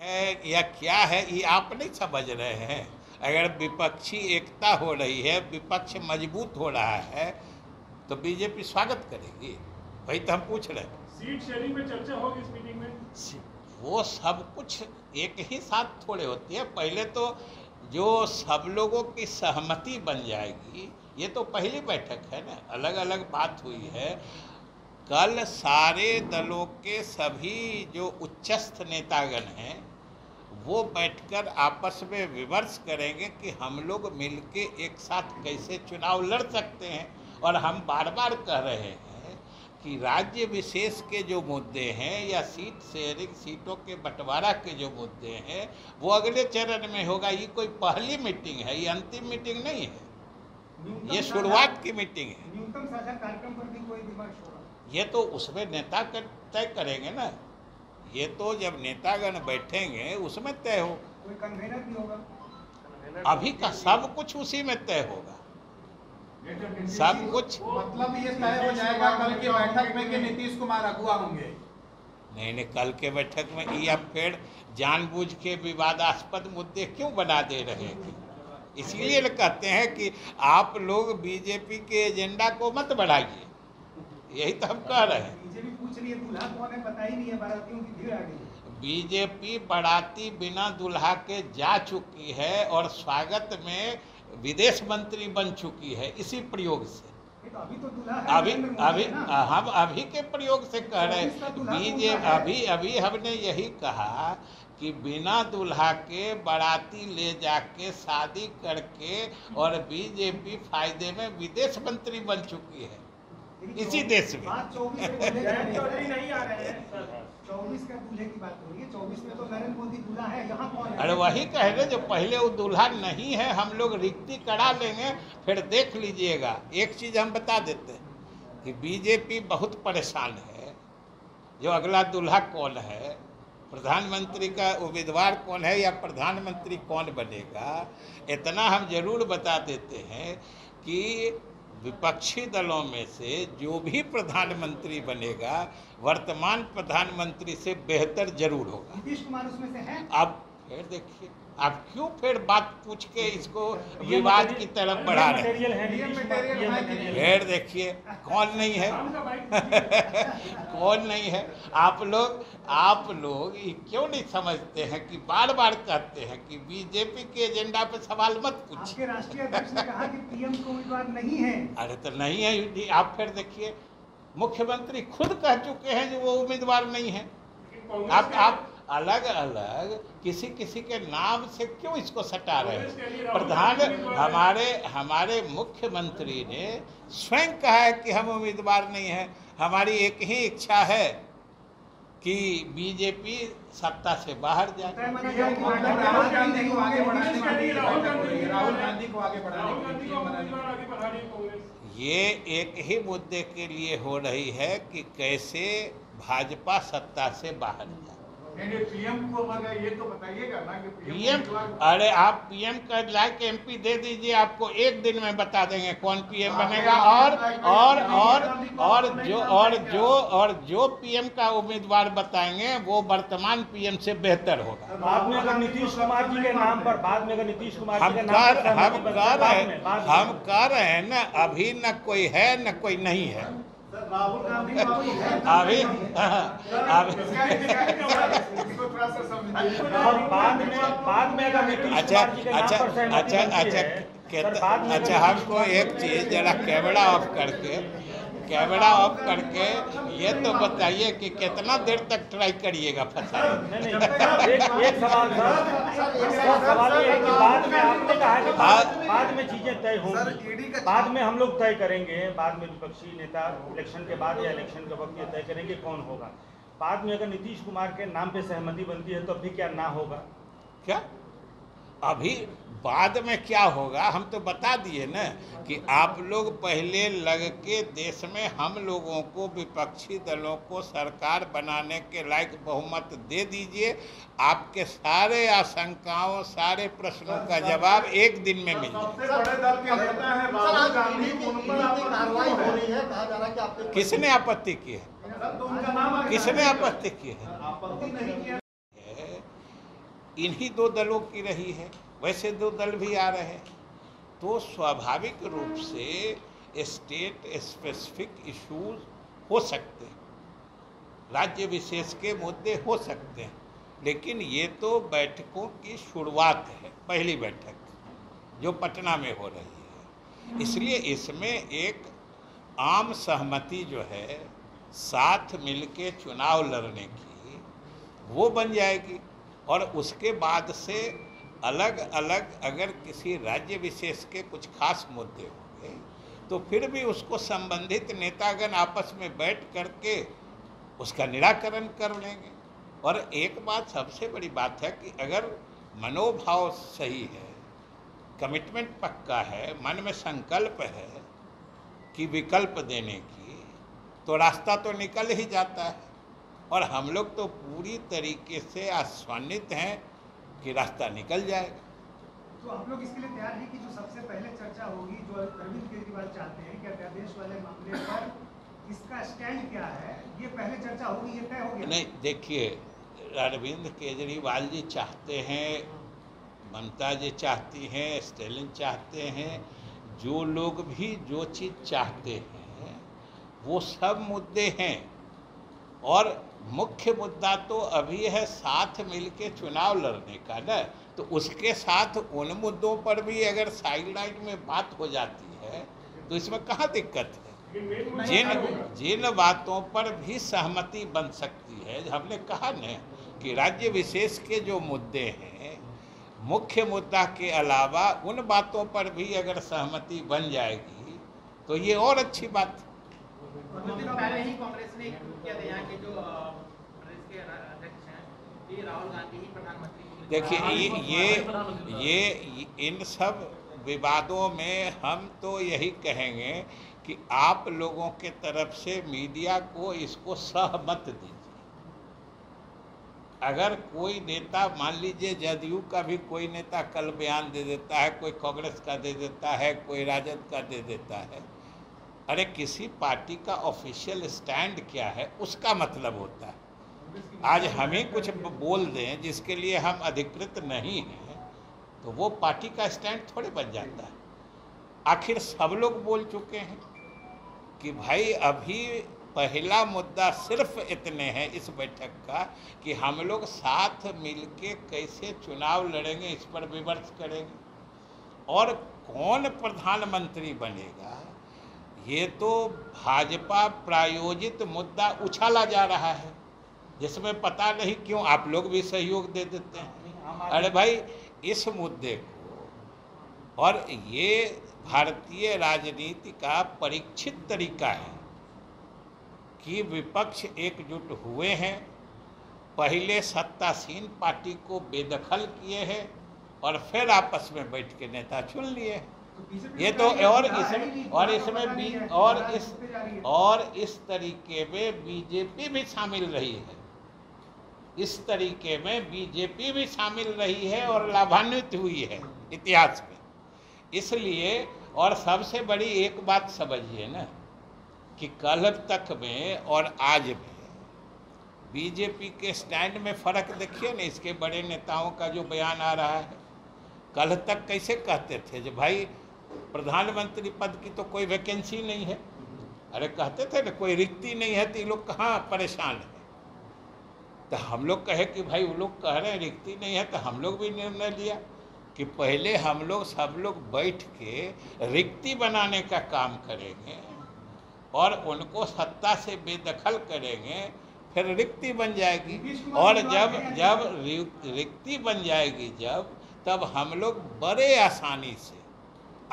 है या क्या है ये आप नहीं समझ रहे हैं। अगर विपक्षी एकता हो रही है, विपक्ष मजबूत हो रहा है, तो बीजेपी स्वागत करेगी। वही तो हम पूछ रहे हैं। सीट शेयरिंग में चर्चा होगी इस मीटिंग में? वो सब कुछ एक ही साथ थोड़े होती है। पहले तो जो सब लोगों की सहमति बन जाएगी, ये तो पहली बैठक है ना, अलग अलग बात हुई है। कल सारे दलों के सभी जो उच्चस्थ नेतागण हैं वो बैठकर आपस में विमर्श करेंगे कि हम लोग मिलके एक साथ कैसे चुनाव लड़ सकते हैं। और हम बार बार कह रहे हैं कि राज्य विशेष के जो मुद्दे हैं या सीट शेयरिंग, सीटों के बंटवारा के जो मुद्दे हैं वो अगले चरण में होगा। ये कोई पहली मीटिंग है, ये अंतिम मीटिंग नहीं है, ये शुरुआत की मीटिंग है। न्यूनतम साझा कार्यक्रम पर भी कोई विमर्श होगा? ये तो उसमें नेता तय करेंगे ना। ये तो जब नेतागण बैठेंगे उसमें तय हो। कोई कन्वेनर भी होगा? अभी का सब कुछ उसी में तय होगा, सब कुछ। मतलब ये तय हो जाएगा कल की बैठक में कि नीतीश कुमार अगुवा होंगे? नहीं, कल के बैठक में ये आप फिर जानबूझ के विवादास्पद मुद्दे क्यों बना दे रहे हैं? इसलिए कहते हैं कि आप लोग बीजेपी के एजेंडा को मत बढ़ाइए, यही तो हम कह रहे हैं। बीजेपी पूछ रही है दूल्हा कौन है, पता ही नहीं है, बारातियों की भीड़ आ गई है। बीजेपी बाराती बिना दूल्हा के जा चुकी है और स्वागत में विदेश मंत्री बन चुकी है इसी प्रयोग से। तो अभी तो दूल्हा है, हम अभी के प्रयोग से कह रहे हैं। अभी हमने यही कहा कि बिना दूल्हा के बाराती ले जाके शादी करके और बीजेपी फायदे में विदेश मंत्री बन चुकी है इसी देश में। 24 नहीं आ रहे हैं, 24 का दूल्हे की बात हो रही है। 24 में तो नरेंद्र मोदी दूल्हा है, यहाँ कौन है? अरे वही कह रहे जो पहले वो दूल्हा नहीं है, हम लोग रिक्ति करा लेंगे, फिर देख लीजिएगा। एक चीज़ हम बता देते हैं कि बीजेपी बहुत परेशान है, जो अगला दूल्हा कौन है, प्रधानमंत्री का उम्मीदवार कौन है या प्रधानमंत्री कौन बनेगा। इतना हम जरूर बता देते हैं कि विपक्षी दलों में से जो भी प्रधानमंत्री बनेगा वर्तमान प्रधानमंत्री से बेहतर जरूर होगा। नीतीश कुमार उसमें से है? अब फिर देखिए, आप क्यों फिर बात पूछ के इसको विवाद की तरफ बढ़ा रहे हैं? फिर देखिए कौन नहीं है कौन नहीं है। आप लोग ये क्यों नहीं समझते हैं कि बार बार कहते हैं कि बीजेपी के एजेंडा पे सवाल मत पूछिए। आपके राष्ट्रीय अध्यक्ष ने कहा कि पीएम को उम्मीदवार नहीं है। अरे तो नहीं है, आप फिर देखिए मुख्यमंत्री खुद कह चुके हैं जो वो उम्मीदवार नहीं है। आप अलग अलग किसी किसी के नाम से क्यों इसको सटा रहे हैं? हमारे मुख्यमंत्री ने स्वयं कहा है कि हम उम्मीदवार नहीं हैं। हमारी एक ही इच्छा है कि बीजेपी सत्ता से बाहर जाए। राहुल गांधी को आगे बढ़ाने के लिए ये एक ही मुद्दे के लिए हो रही है कि कैसे भाजपा सत्ता से बाहर जाए। पीएम को ये तो बताइएगा ना कि पीएम, अरे आप पीएम का लायक एमपी दे दीजिए, आपको एक दिन में बता देंगे कौन पीएम बनेगा। और जो पीएम का उम्मीदवार बताएंगे वो वर्तमान पीएम से बेहतर होगा। बाद में अगर नीतीश कुमार जी के नाम पर हम कह रहे हैं ना, अभी न कोई है न कोई नहीं है। राहुल गांधी अभी और बाद में अगर नीतीश कुमार जी के नाम पर सहमति बनती है। अच्छा हमको एक चीज जरा कैमरा ऑफ करके ये तो बताइए कि कितना देर तक ट्राई करिएगा फंसाने। एक सवाल ये है कि बाद में आपने कहा कि बाद में चीजें तय होंगी, बाद में हम लोग तय करेंगे, बाद में विपक्षी नेता इलेक्शन के बाद या इलेक्शन के वक्त ये तय करेंगे कौन होगा। बाद में अगर नीतीश कुमार के नाम पे सहमति बनती है तो अभी क्या ना होगा? क्या अभी बाद में क्या होगा हम तो बता दिए ना कि आप लोग पहले लग के देश में हम लोगों को, विपक्षी दलों को सरकार बनाने के लायक बहुमत दे दीजिए। आपके सारे आशंकाओं, सारे प्रश्नों का जवाब एक दिन में मिल जाए। किसने आपत्ति की है? किसने आपत्ति की है? इन्हीं दो दलों की रही है, वैसे दो दल भी आ रहे हैं, तो स्वाभाविक रूप से स्टेट स्पेसिफिक इश्यूज हो सकते हैं, राज्य विशेष के मुद्दे हो सकते हैं, लेकिन ये तो बैठकों की शुरुआत है, पहली बैठक जो पटना में हो रही है, इसलिए इसमें एक आम सहमति जो है साथ मिलके चुनाव लड़ने की वो बन जाएगी। और उसके बाद से अलग अलग अगर किसी राज्य विशेष के कुछ खास मुद्दे होंगे तो फिर भी उसको संबंधित नेतागण आपस में बैठ करके उसका निराकरण कर लेंगे। और एक बात सबसे बड़ी बात है कि अगर मनोभाव सही है, कमिटमेंट पक्का है, मन में संकल्प है कि विकल्प देने की, तो रास्ता तो निकल ही जाता है। और हम लोग तो पूरी तरीके से आश्वानित हैं कि रास्ता निकल जाएगा। तो आप लोग इसके लिए तैयार हैं कि जो सबसे पहले चर्चा होगी, जो अरविंद केजरीवाल चाहते हैं कि अध्यादेश वाले मामले पर इसका स्टैंड क्या है, ये पहले चर्चा होगी, ये तय हो गया? नहीं, देखिए, अरविंद केजरीवाल जी चाहते हैं, ममता जी चाहती हैं, स्टालिन चाहते हैं, जो लोग भी जो चीज़ चाहते हैं वो सब मुद्दे हैं। और मुख्य मुद्दा तो अभी है साथ मिलके चुनाव लड़ने का ना, तो उसके साथ उन मुद्दों पर भी अगर साइड लाइन में बात हो जाती है तो इसमें कहाँ दिक्कत है। जिन बातों पर भी सहमति बन सकती है, हमने कहा न कि राज्य विशेष के जो मुद्दे हैं, मुख्य मुद्दा के अलावा उन बातों पर भी अगर सहमति बन जाएगी तो ये और अच्छी बात। कुछ दिन पहले ही कांग्रेस ने किया था, यहाँ के जो प्रदेश के अध्यक्ष हैं, ये राहुल गांधी ही प्रधानमंत्री। देखिए, ये इन सब विवादों में हम तो यही कहेंगे कि आप लोगों के तरफ से मीडिया को इसको सहमत दीजिए। अगर कोई नेता, मान लीजिए जदयू का भी कोई नेता कल बयान दे देता है, कोई कांग्रेस का दे देता है, कोई राजद का दे देता है, अरे किसी पार्टी का ऑफिशियल स्टैंड क्या है उसका मतलब होता है। आज हम ही कुछ बोल दें जिसके लिए हम अधिकृत नहीं हैं तो वो पार्टी का स्टैंड थोड़े बन जाता है। आखिर सब लोग बोल चुके हैं कि भाई अभी पहला मुद्दा सिर्फ इतने हैं इस बैठक का कि हम लोग साथ मिलके कैसे चुनाव लड़ेंगे, इस पर विमर्श करेंगे। और कौन प्रधानमंत्री बनेगा ये तो भाजपा प्रायोजित मुद्दा उछाला जा रहा है, जिसमें पता नहीं क्यों आप लोग भी सहयोग दे देते हैं। अरे भाई, इस मुद्दे को, और ये भारतीय राजनीति का परीक्षित तरीका है कि विपक्ष एकजुट हुए हैं, पहले सत्तासीन पार्टी को बेदखल किए हैं और फिर आपस में बैठ के नेता चुन लिए हैं। ये तो और इस तरीके में बीजेपी भी शामिल रही है, इस तरीके में बीजेपी भी शामिल रही है और लाभान्वित हुई है इतिहास में। इसलिए, और सबसे बड़ी एक बात समझिए ना कि कल तक में और आज में बीजेपी के स्टैंड में फर्क देखिए ना। इसके बड़े नेताओं का जो बयान आ रहा है, कल तक कैसे कहते थे कि भाई प्रधानमंत्री पद की तो कोई वैकेंसी नहीं है, अरे कहते थे ना कोई रिक्ति नहीं है, तो ये लोग कहाँ परेशान है। तो हम लोग कहे कि भाई वो लोग कह रहे हैं रिक्ति नहीं है, तो हम लोग भी निर्णय लिया कि पहले हम लोग सब लोग बैठ के रिक्ति बनाने का काम करेंगे और उनको सत्ता से बेदखल करेंगे, फिर रिक्ति बन जाएगी। और जब रिक्ति बन जाएगी तब हम लोग बड़े आसानी से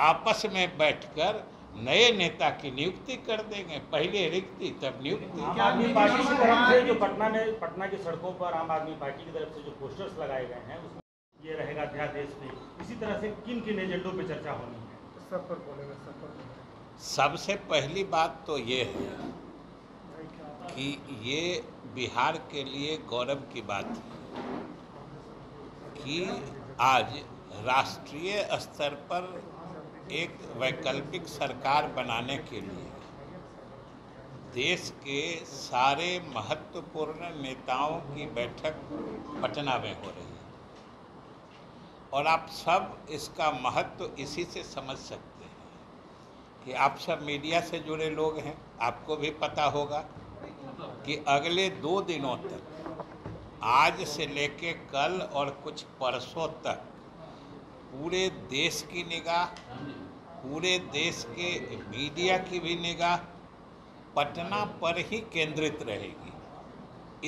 आपस में बैठकर नए नेता की नियुक्ति कर देंगे। पहले रिक्ति तब नियुक्ति। आम आदमी पार्टी की तरफ से जो पटना की सड़कों पर आम आदमी पार्टी की तरफ से जो पोस्टर्स लगाए गए हैं उसमें ये रहेगा अध्यादेश पे, इसी तरह से किन किन एजेंडों पे चर्चा होनी है? सब पर बोलेगा, सब पर। सबसे पहली बात तो ये है कि ये बिहार के लिए गौरव की बात है कि आज राष्ट्रीय स्तर पर एक वैकल्पिक सरकार बनाने के लिए देश के सारे महत्वपूर्ण नेताओं की बैठक पटना में हो रही है। और आप सब इसका महत्व इसी से समझ सकते हैं कि आप सब मीडिया से जुड़े लोग हैं, आपको भी पता होगा कि अगले 2 दिनों तक, आज से लेके कल और कुछ परसों तक, पूरे देश की निगाह, पूरे देश के मीडिया की भी निगाह पटना पर ही केंद्रित रहेगी।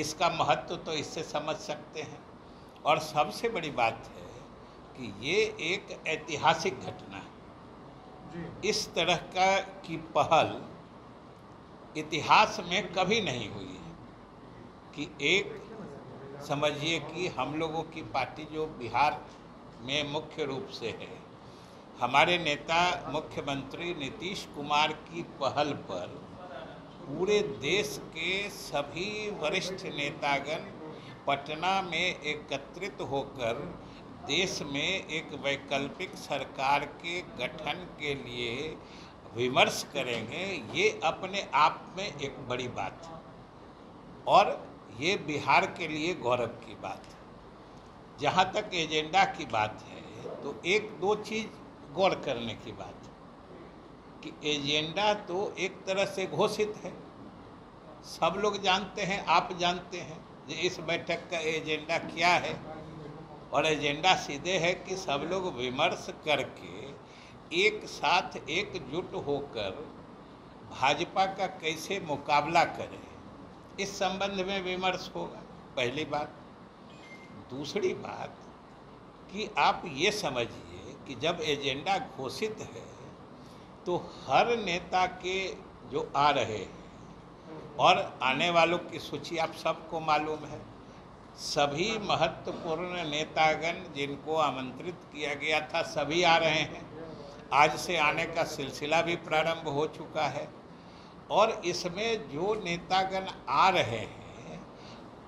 इसका महत्व तो इससे समझ सकते हैं। और सबसे बड़ी बात है कि ये एक ऐतिहासिक घटना है। इस तरह की पहल इतिहास में कभी नहीं हुई है कि एक, समझिए कि हम लोगों की पार्टी जो बिहार में मुख्य रूप से है, हमारे नेता मुख्यमंत्री नीतीश कुमार की पहल पर पूरे देश के सभी वरिष्ठ नेतागण पटना में एकत्रित होकर देश में एक वैकल्पिक सरकार के गठन के लिए विमर्श करेंगे। ये अपने आप में एक बड़ी बात है और ये बिहार के लिए गौरव की बात है। जहाँ तक एजेंडा की बात है तो 1-2 चीज़ गौर करने की बात है कि एजेंडा तो एक तरह से घोषित है, सब लोग जानते हैं, आप जानते हैं कि इस बैठक का एजेंडा क्या है। और एजेंडा सीधे है कि सब लोग विमर्श करके एक साथ एकजुट होकर भाजपा का कैसे मुकाबला करें, इस संबंध में विमर्श होगा, पहली बात। दूसरी बात कि आप ये समझिए कि जब एजेंडा घोषित है तो हर नेता के जो आ रहे हैं और आने वालों की सूची आप सबको मालूम है, सभी महत्वपूर्ण नेतागण जिनको आमंत्रित किया गया था सभी आ रहे हैं। आज से आने का सिलसिला भी प्रारंभ हो चुका है और इसमें जो नेतागण आ रहे हैं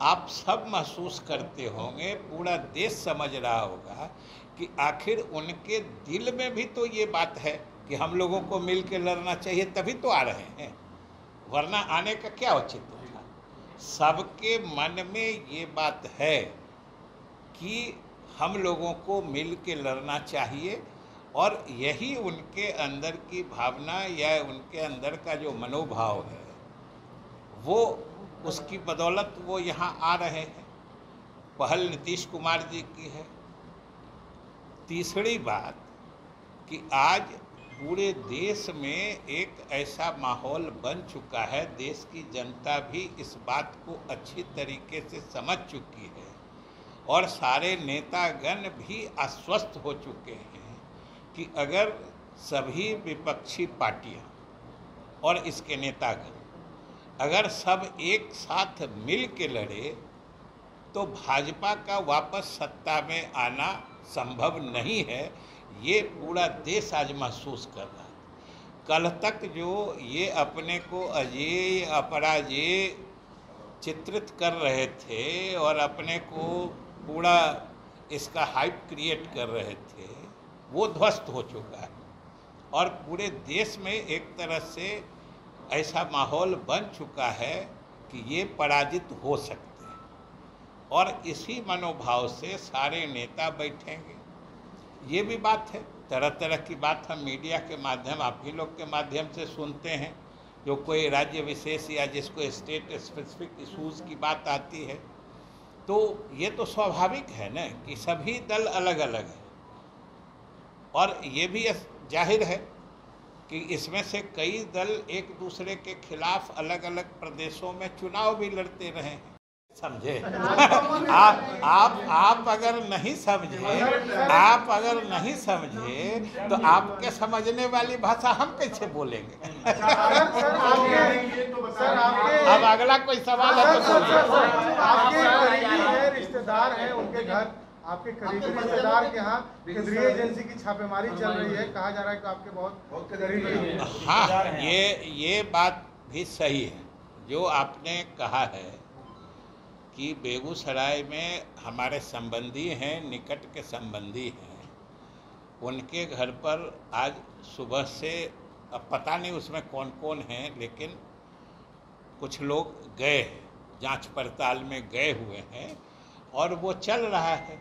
आप सब महसूस करते होंगे, पूरा देश समझ रहा होगा कि आखिर उनके दिल में भी तो ये बात है कि हम लोगों को मिल के लड़ना चाहिए, तभी तो आ रहे हैं, वरना आने का क्या औचित्य था। सबके मन में ये बात है कि हम लोगों को मिल के लड़ना चाहिए और यही उनके अंदर की भावना या उनके अंदर का जो मनोभाव है वो, उसकी बदौलत वो यहाँ आ रहे हैं। पहल नीतीश कुमार जी की है। तीसरी बात कि आज पूरे देश में एक ऐसा माहौल बन चुका है, देश की जनता भी इस बात को अच्छी तरीके से समझ चुकी है और सारे नेतागण भी आश्वस्त हो चुके हैं कि अगर सभी विपक्षी पार्टियां और इसके नेतागण अगर सब एक साथ मिल के लड़े तो भाजपा का वापस सत्ता में आना संभव नहीं है। ये पूरा देश आज महसूस कर रहा है। कल तक जो ये अपने को अजेय अपराजेय चित्रित कर रहे थे और अपने को पूरा इसका हाइप क्रिएट कर रहे थे, वो ध्वस्त हो चुका है और पूरे देश में एक तरह से ऐसा माहौल बन चुका है कि ये पराजित हो सकते हैं और इसी मनोभाव से सारे नेता बैठेंगे। ये भी बात है, तरह तरह की बात हम मीडिया के माध्यम, आप ही लोग के माध्यम से सुनते हैं। जो कोई राज्य विशेष या जिसको स्टेट स्पेसिफिक इशूज़ की बात आती है तो ये तो स्वाभाविक है ना कि सभी दल अलग अलग हैं और ये भी जाहिर है कि इसमें से कई दल एक दूसरे के खिलाफ अलग अलग प्रदेशों में चुनाव भी लड़ते रहे हैं। समझे? आप अगर नहीं समझे तो आपके समझने वाली भाषा हम कैसे बोलेंगे? अब अगला कोई सवाल है तो आपके रिश्तेदार हैं, उनके घर आपके करीबी रिश्तेदार के यहाँ केंद्रीय एजेंसी की छापेमारी चल रही है, कहा जा रहा है कि आपके बहुत करीबी हैं। हाँ, ये बात भी सही है जो आपने कहा है कि बेगूसराय में हमारे संबंधी हैं, निकट के संबंधी हैं, उनके घर पर आज सुबह से, अब पता नहीं उसमें कौन कौन हैं, लेकिन कुछ लोग गए हैं, जांच पड़ताल में गए हुए हैं और वो चल रहा है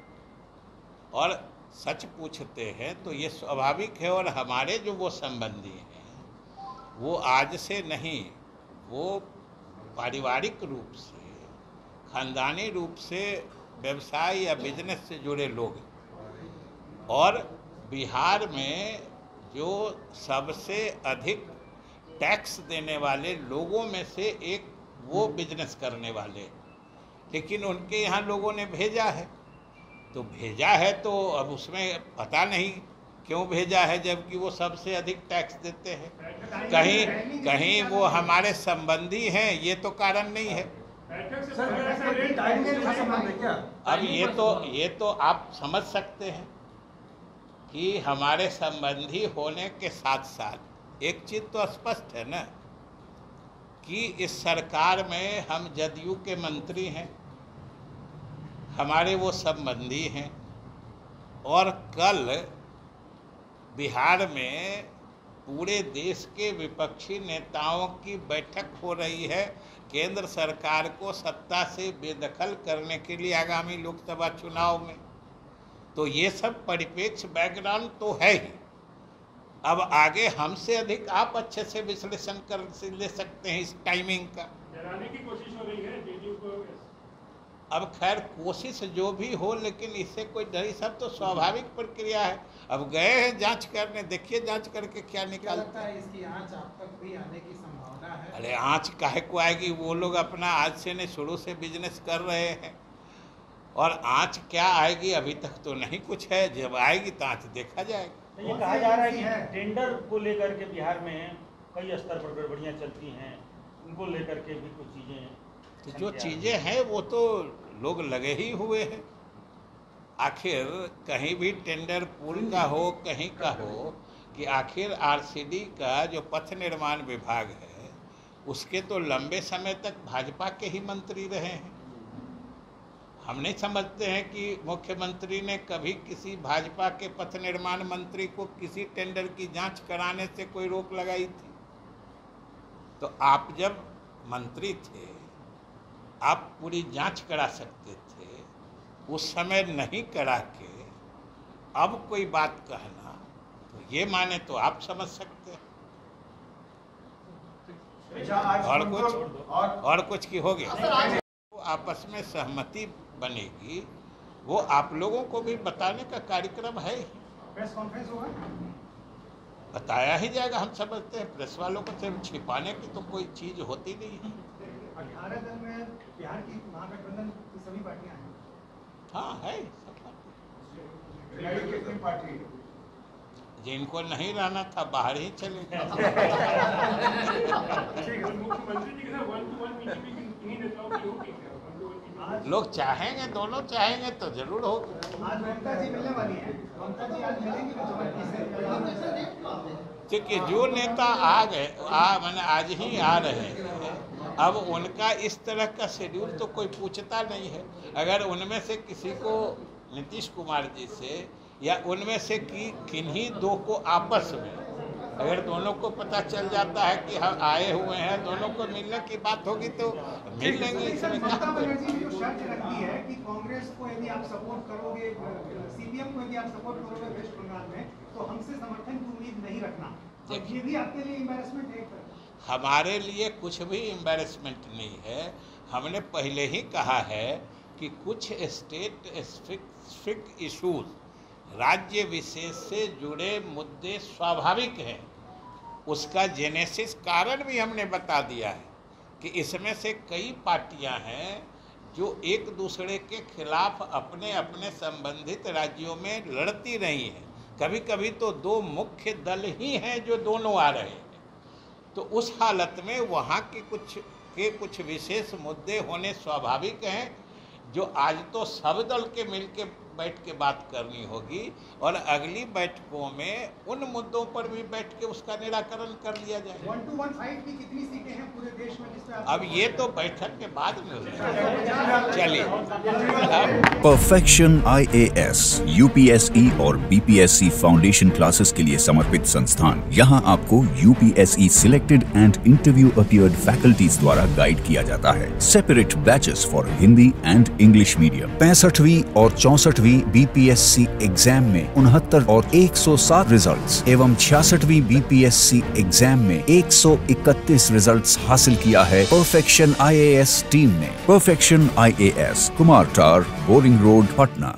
और सच पूछते हैं तो ये स्वाभाविक है। और हमारे जो वो संबंधी हैं वो आज से नहीं, वो पारिवारिक रूप से, खानदानी रूप से व्यवसाय या बिजनेस से जुड़े लोग हैं। और बिहार में जो सबसे अधिक टैक्स देने वाले लोगों में से एक वो बिजनेस करने वाले, लेकिन उनके यहाँ लोगों ने भेजा है। तो भेजा है तो अब उसमें पता नहीं क्यों भेजा है, जबकि वो सबसे अधिक टैक्स देते हैं। कहीं वो हमारे संबंधी हैं, ये तो कारण नहीं है। अब ये तो आप समझ सकते हैं कि हमारे संबंधी होने के साथ साथ एक चीज़ तो स्पष्ट है ना कि इस सरकार में हम जदयू के मंत्री हैं, हमारे वो संबंधी हैं। और कल बिहार में पूरे देश के विपक्षी नेताओं की बैठक हो रही है केंद्र सरकार को सत्ता से बेदखल करने के लिए आगामी लोकसभा चुनाव में। तो ये सब परिप्रेक्ष्य बैकग्राउंड तो है ही। अब आगे हमसे अधिक आप अच्छे से विश्लेषण कर ले सकते हैं इस टाइमिंग का। डराने की कोशिश हो रही है जेडीयू को। अब खैर कोशिश जो भी हो, लेकिन इससे कोई डर, सब तो स्वाभाविक प्रक्रिया है। अब गए हैं जांच करने, देखिए जांच करके क्या निकालता है। इसकी आंच आप तक भी आने की संभावना है? अरे आंच काहे को आएगी, वो लोग अपना आज से नहीं शुरू से बिजनेस कर रहे हैं। और आंच क्या आएगी अभी तक तो नहीं कुछ है, जब आएगी तो आंच देखा जाएगा। ये कहा जा रहा है कि टेंडर को लेकर के बिहार में कई स्तर पर गड़बड़ियाँ चलती हैं, उनको लेकर के भी कुछ चीज़ें, तो जो चीज़ें हैं वो तो लोग लगे ही हुए हैं। आखिर कहीं भी टेंडर पूल का हो, कहीं का हो, कि आखिर आरसीडी का जो पथ निर्माण विभाग है उसके तो लंबे समय तक भाजपा के ही मंत्री रहे हैं। हम नहीं समझते हैं कि मुख्यमंत्री ने कभी किसी भाजपा के पथ निर्माण मंत्री को किसी टेंडर की जांच कराने से कोई रोक लगाई थी। तो आप जब मंत्री थे आप पूरी जांच करा सकते थे, उस समय नहीं करा के अब कोई बात कहना, तो ये माने तो आप समझ सकते हैं। और कुछ की हो गया, वो आपस में सहमति बनेगी, वो आप लोगों को भी बताने का कार्यक्रम है। प्रेस कॉन्फ्रेंस होगा, बताया ही जाएगा। हम समझते हैं प्रेस वालों को सिर्फ छिपाने की तो कोई चीज़ होती नहीं है। 18 दल में बिहार की महागठबंधन की सभी पार्टियां हैं। हाँ है, सब कितनी पार्टी? जिनको नहीं रहना था बाहर ही चले गए। मुख्यमंत्री जी के साथ 1-to-1 मीटिंग भी किन्हीं नेताओं की होगी क्या? 1-to-1 मीटिंग लोग चाहेंगे, दोनों चाहेंगे तो जरूर होगी। आज ममता जी मिलने वाली है, ममता जी आज मिलेंगी क्योंकि जो नेता आ गए, मैंने आज ही आ रहे हैं, अब उनका इस तरह का शेड्यूल तो कोई पूछता नहीं है। अगर उनमें से किसी को, नीतीश कुमार जी से या उनमें से किन्हीं दो को आपस में अगर दोनों को पता चल जाता है कि हम आए हुए हैं, दोनों को मिलने की बात होगी तो मिल लेंगे। इसमें ममता बनर्जी ने जो शर्त रखी है कि कांग्रेस को यदि आप सपोर्ट करोगे, सीपीएम को यदि आप सपोर्ट करोगे वेस्ट बंगाल में, तो हमसे समर्थन की उम्मीद नहीं रखना। ये भी आपके लिए एम्बैरेसमेंट है? हमारे लिए कुछ भी एम्बैरेसमेंट नहीं है। हमने पहले ही कहा है कि कुछ स्टेट स्पेसिफिक इशूज, राज्य विशेष से जुड़े मुद्दे स्वाभाविक हैं। उसका जेनेसिस कारण भी हमने बता दिया है कि इसमें से कई पार्टियां हैं जो एक दूसरे के खिलाफ अपने अपने संबंधित राज्यों में लड़ती रही हैं। कभी कभी तो दो मुख्य दल ही हैं जो दोनों आ रहे हैं। तो उस हालत में वहाँ के कुछ विशेष मुद्दे होने स्वाभाविक हैं, जो आज तो सब दल के मिल के बैठ के बात करनी होगी और अगली बैठकों में उन मुद्दों पर भी बैठ के उसका निराकरण कर लिया जाए। 1-to-1 फाइट की कितनी सीटें हैं पूरे देश में जिसमें अब ये तो बैठक के बाद में हो। चलिए, परफेक्शन IAS, UPSE और BPSC फाउंडेशन क्लासेस के लिए समर्पित संस्थान। यहाँ आपको UPSE selected and interview appeared faculties द्वारा गाइड किया जाता है। Separate batches for Hindi and English medium. 65वीं और 64वीं 65वीं BPSC एग्जाम में 69 और 107 रिजल्ट्स एवं 66वीं BPSC एग्जाम में 131 रिजल्ट्स हासिल किया है परफेक्शन IAS टीम ने। परफेक्शन IAS, कुमार टार, बोरिंग रोड, पटना।